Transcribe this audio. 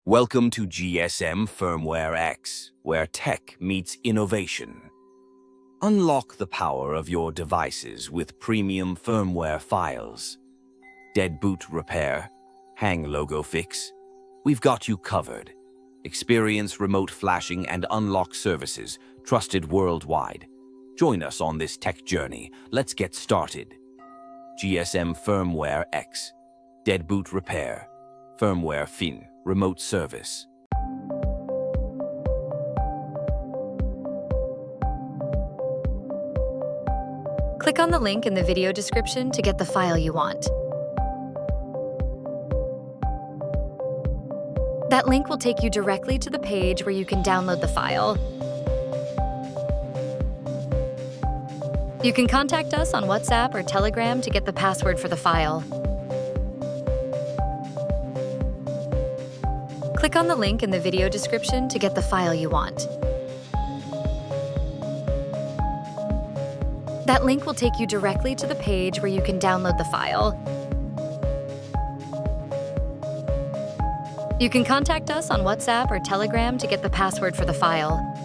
Welcome to GSMFirmwareX, where tech meets innovation. Unlock the power of your devices with premium firmware files. Dead boot repair, hang logo fix. We've got you covered. Experience remote flashing and unlock services trusted worldwide. Join us on this tech journey. Let's get started. GSMFirmwareX, dead boot repair, firmware fin, remote service. Click on the link in the video description to get the file you want. That link will take you directly to the page where you can download the file. You can contact us on WhatsApp or Telegram to get the password for the file. Click on the link in the video description to get the file you want. That link will take you directly to the page where you can download the file. You can contact us on WhatsApp or Telegram to get the password for the file.